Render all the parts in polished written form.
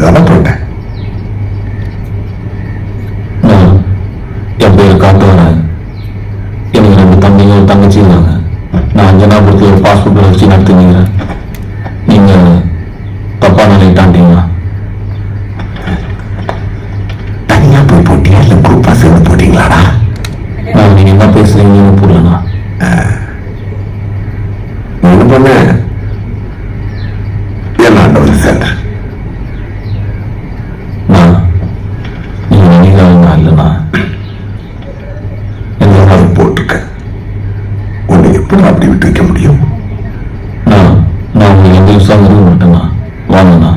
தானே போட்டேன். என் பேர் காட்டுவேன். எனக்கு 2 தம்பிங்க ஒரு தங்கச்சி இருக்காங்க. நான் அஞ்சனாபுரத்தில் ஒரு பாஸ்போர்ட் வச்சு நடத்துனீங்க. நீங்க தப்பா நினைட்டாண்டீங்களா? தனியா போய் போட்டீங்க இல்ல குரூப்பா சேர்ந்து போட்டீங்களாடா? நான் நீங்க என்ன பேசுறீங்கன்னு புரியலண்ணா. ஒண்ணு பண்ண என்ன சேர்ந்த நீங்க நினைக்காதீங்க இல்லைண்ணா. எல்லாரும் போட்டுக்க. உன்னை எப்படி அப்படி விட்டு வைக்க முடியும்? நான் உங்களுக்கு எந்த விஷயம் இருக்க மாட்டேண்ணா. வாங்கண்ணா.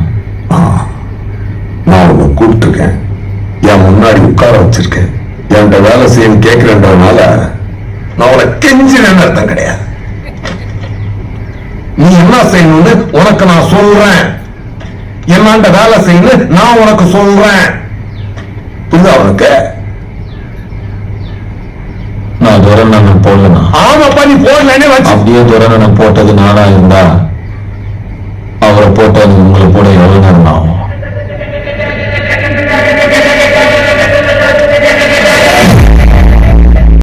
நான் உன்னை கூப்பிட்டுருக்கேன், என் முன்னாடி உட்கார வச்சிருக்கேன், என்கிட்ட வேலை செய்யணும் கேட்கிறேன்றதுனால நான் உன்னை கெஞ்சினேன்னு அர்த்தம் கிடையாது. நீ என்ன செய்யணும்னு உனக்கு நான் சொல்றேன், என்னாண்ட வேலை செய்யணும் நான் உனக்கு சொல்றேன். புரியுதா உனக்கு? நான் துரண்ணன் போடலண்ணா. ஆமாப்பா, நீ போடலன்னு வச்சு அப்படியே துரண்ணன் போட்டது நானா இருந்தா அவரை போட்டது உங்களை போட எவ்வளவு நேரம் ஆகும்?